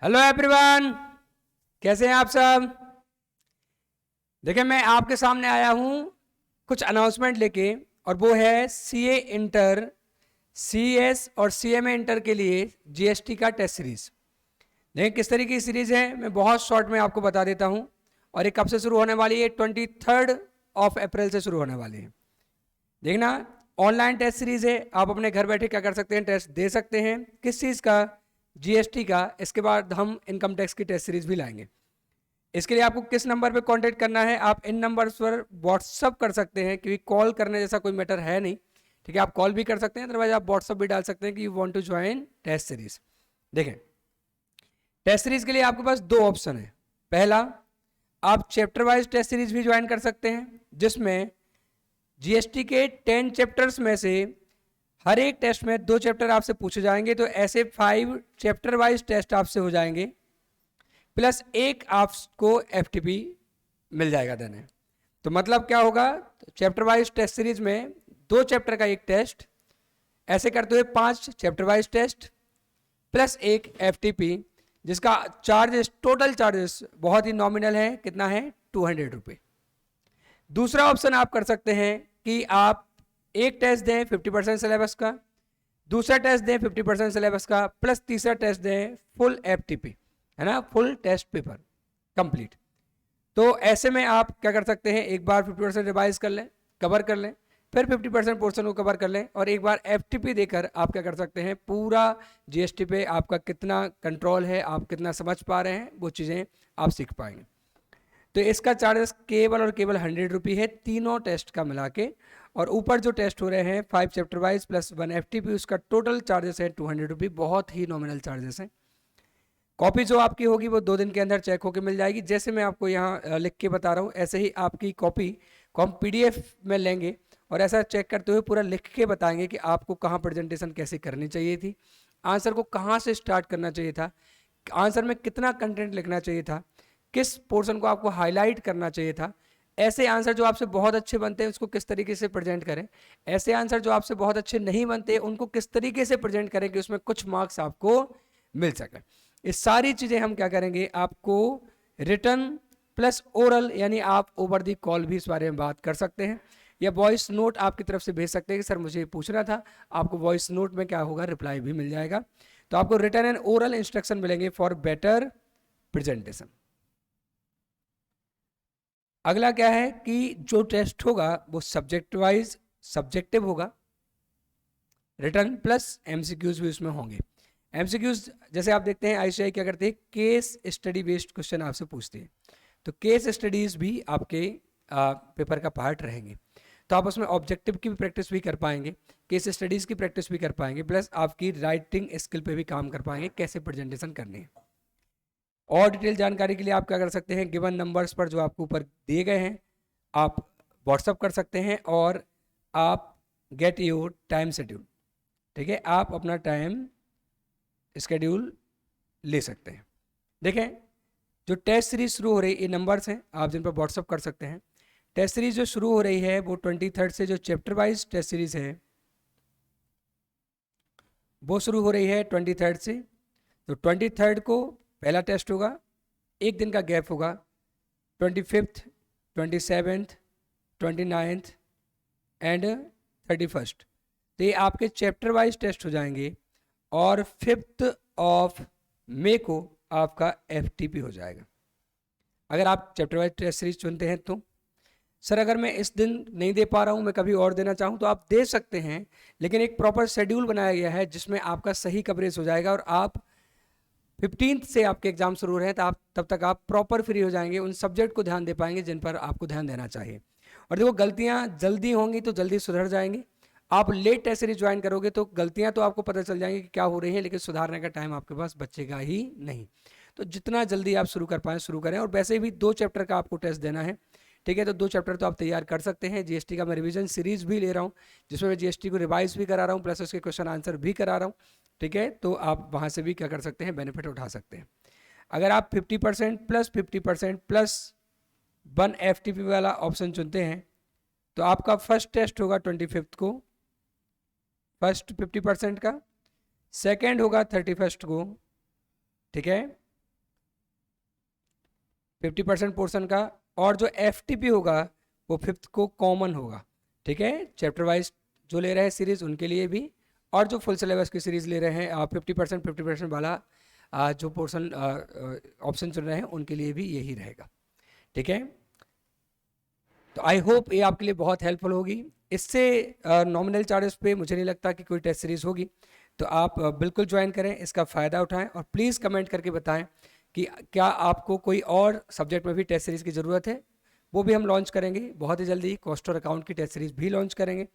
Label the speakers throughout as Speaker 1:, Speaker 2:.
Speaker 1: Hello everyone, कैसे हैं आप सब। देखिए, मैं आपके सामने आया हूं कुछ अनाउंसमेंट लेके, और वो है सीए इंटर, सीएस और सीएमए इंटर के लिए जीएसटी का टेस्ट सीरीज। देखिए किस तरीके की सीरीज है, मैं बहुत शॉर्ट में आपको बता देता हूं। और ये कब से शुरू होने वाली है? 23 अप्रैल से शुरू होने वाली है। देखना, ऑनलाइन टेस्ट सीरीज है। आप अपने घर बैठे क्या कर सकते हैं, टेस्ट दे सकते हैं। किस चीज़ का? जीएसटी का। इसके बाद हम इनकम टैक्स की टेस्ट सीरीज भी लाएंगे। इसके लिए आपको किस नंबर पे कांटेक्ट करना है? आप इन नंबर्स पर व्हाट्सअप कर सकते हैं, क्योंकि कॉल करने जैसा कोई मैटर है नहीं। ठीक है, आप कॉल भी कर सकते हैं, अदरवाइज आप व्हाट्सअप भी डाल सकते हैं कि you want to join test series. देखें, टेस्ट सीरीज के लिए आपके पास दो ऑप्शन है। पहला, आप चैप्टर वाइज टेस्ट सीरीज भी ज्वाइन कर सकते हैं, जिसमें जीएसटी के 10 चैप्टर्स में से हर एक टेस्ट में 2 चैप्टर आपसे पूछे जाएंगे, तो ऐसे 5 चैप्टर वाइज टेस्ट आपसे हो जाएंगे, प्लस एक आपको एफटीपी मिल जाएगा देने। तो मतलब क्या होगा, चैप्टर वाइज टेस्ट सीरीज में 2 चैप्टर का एक टेस्ट, ऐसे करते हुए 5 चैप्टर वाइज टेस्ट प्लस एक एफटीपी, जिसका चार्जेस, टोटल चार्जेस बहुत ही नॉमिनल है। कितना है? 200 रुपये। दूसरा ऑप्शन आप कर सकते हैं कि आप एक टेस्ट दें 50% सिलेबस का, दूसरा टेस्ट दें 50% सिलेबस का, प्लस तीसरा टेस्ट दें फुल एफटीपी, है ना, फुल टेस्ट पेपर कंप्लीट। तो ऐसे में आप क्या कर सकते हैं, एक बार 50% रिवाइज कर लें, कवर कर लें, फिर 50% पोर्शन को कवर कर लें, और एक बार एफटीपी देकर आप क्या कर सकते हैं, पूरा जीएसटी पे आपका कितना कंट्रोल है, आप कितना समझ पा रहे हैं, वो चीज़ें आप सीख पाएंगे। तो इसका चार्जेस केवल और केवल 100 रुपये है, तीनों टेस्ट का मिला के। और ऊपर जो टेस्ट हो रहे हैं 5 चैप्टर वाइज प्लस 1 एफटीपी, उसका टोटल चार्जेस है 200 रुपये। बहुत ही नॉमिनल चार्जेस हैं। कॉपी जो आपकी होगी वो 2 दिन के अंदर चेक होकर मिल जाएगी। जैसे मैं आपको यहाँ लिख के बता रहा हूँ, ऐसे ही आपकी कॉपी को हम पीडीएफ में लेंगे, और ऐसा चेक करते हुए पूरा लिख के बताएंगे कि आपको कहाँ प्रेजेंटेशन कैसे करनी चाहिए थी, आंसर को कहाँ से स्टार्ट करना चाहिए था, आंसर में कितना कंटेंट लिखना चाहिए था, किस पोर्शन को आपको हाईलाइट करना चाहिए था, ऐसे आंसर जो आपसे बहुत अच्छे बनते हैं उसको किस तरीके से प्रेजेंट करें, ऐसे आंसर जो आपसे बहुत अच्छे नहीं बनते उनको किस तरीके से प्रेजेंट करें कि उसमें कुछ मार्क्स आपको मिल सके। ये सारी चीज़ें हम क्या करेंगे, आपको रिटर्न प्लस ओरल, यानी आप ओवर दी कॉल भी इस बारे में बात कर सकते हैं, या वॉइस नोट आपकी तरफ से भेज सकते हैं कि सर मुझे पूछना था। आपको वॉइस नोट में क्या होगा, रिप्लाई भी मिल जाएगा। तो आपको रिटर्न एंड ओरल इंस्ट्रक्शन मिलेंगे फॉर बेटर प्रेजेंटेशन। अगला क्या है कि जो टेस्ट होगा वो सब्जेक्ट वाइज सब्जेक्टिव होगा, रिटर्न प्लस एमसीक्यूज भी उसमें होंगे। एमसीक्यूज जैसे आप देखते हैं आईसीआई क्या करते हैं, केस स्टडी बेस्ड क्वेश्चन आपसे पूछते हैं, तो केस स्टडीज भी आपके पेपर का पार्ट रहेंगे। तो आप उसमें ऑब्जेक्टिव की भी प्रैक्टिस भी कर पाएंगे, केस स्टडीज की प्रैक्टिस भी कर पाएंगे, प्लस आपकी राइटिंग स्किल पे भी काम कर पाएंगे, कैसे प्रेजेंटेशन करनी है। और डिटेल जानकारी के लिए आप क्या कर सकते हैं, गिवन नंबर्स पर जो आपको ऊपर दिए गए हैं आप व्हाट्सअप कर सकते हैं, और आप गेट योर टाइम शेड्यूल। ठीक है, आप अपना टाइम स्केड्यूल ले सकते हैं। देखें, जो टेस्ट सीरीज शुरू हो रही है, ये नंबर्स हैं आप जिन पर व्हाट्सअप कर सकते हैं। टेस्ट सीरीज जो शुरू हो रही है वो 23 से, जो चैप्टर वाइज टेस्ट सीरीज है वो शुरू हो रही है 23 से। तो 23 को पहला टेस्ट होगा, एक दिन का गैप होगा, 25th, 27th, 29th and 31st। तो ये आपके चैप्टर वाइज टेस्ट हो जाएंगे, और 5th ऑफ मई को आपका एफटीपी हो जाएगा। अगर आप चैप्टर वाइज टेस्ट सीरीज चुनते हैं तो सर अगर मैं इस दिन नहीं दे पा रहा हूँ, मैं कभी और देना चाहूँ, तो आप दे सकते हैं, लेकिन एक प्रॉपर शेड्यूल बनाया गया है जिसमें आपका सही कवरेज हो जाएगा, और आप 15th से आपके एग्जाम शुरू हो रहे हैं, तो आप तब तक आप प्रॉपर फ्री हो जाएंगे, उन सब्जेक्ट को ध्यान दे पाएंगे जिन पर आपको ध्यान देना चाहिए। और देखो, गलतियाँ जल्दी होंगी तो जल्दी सुधर जाएंगी। आप लेट टेस्ट सीरीज ज्वाइन करोगे तो गलतियाँ तो आपको पता चल जाएंगी कि क्या हो रही है, लेकिन सुधारने का टाइम आपके पास बचेगा ही नहीं। तो जितना जल्दी आप शुरू कर पाएँ शुरू करें। और वैसे भी 2 चैप्टर का आपको टेस्ट देना है, ठीक है, तो 2 चैप्टर तो आप तैयार कर सकते हैं। जीएसटी का मैं रिवीजन सीरीज भी ले रहा हूँ, जिसमें मैं जीएसटी को रिवाइज भी करा रहा हूँ, प्लस उसके क्वेश्चन आंसर भी करा रहा हूँ। ठीक है, तो आप वहाँ से भी क्या कर सकते हैं, बेनिफिट उठा सकते हैं। अगर आप 50% प्लस 50% प्लस 1 एफटीपी वाला ऑप्शन चुनते हैं, तो आपका फर्स्ट टेस्ट होगा 25 को, फर्स्ट 50% का, सेकेंड होगा 31 को, ठीक है, 50% पोर्शन का, और जो FTP होगा वो 5th को कॉमन होगा, ठीक है। चैप्टर वाइज जो ले रहे हैं सीरीज़ उनके लिए भी, और जो फुल सिलेबस की सीरीज़ ले रहे हैं 50% वाला जो पोर्शन ऑप्शन चुन रहे हैं उनके लिए भी यही रहेगा, ठीक है। तो आई होप ये आपके लिए बहुत हेल्पफुल होगी। इससे नॉमिनल चार्जेस पे मुझे नहीं लगता कि कोई टेस्ट सीरीज़ होगी, तो आप बिल्कुल ज्वाइन करें, इसका फ़ायदा उठाएं, और प्लीज़ कमेंट करके बताएं कि क्या आपको कोई और सब्जेक्ट में भी टेस्ट सीरीज़ की ज़रूरत है। वो भी हम लॉन्च करेंगे बहुत ही जल्दी, कॉस्ट और अकाउंट की टेस्ट सीरीज़ भी लॉन्च करेंगे।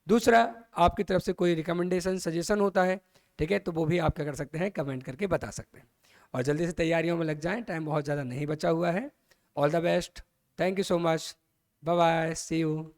Speaker 1: दूसरा, आपकी तरफ से कोई रिकमेंडेशन सजेशन होता है, ठीक है, तो वो भी आप क्या कर सकते हैं, कमेंट करके बता सकते हैं। और जल्दी से तैयारियों में लग जाएं, टाइम बहुत ज़्यादा नहीं बचा हुआ है। All the best, thank you so much, bye bye, see you.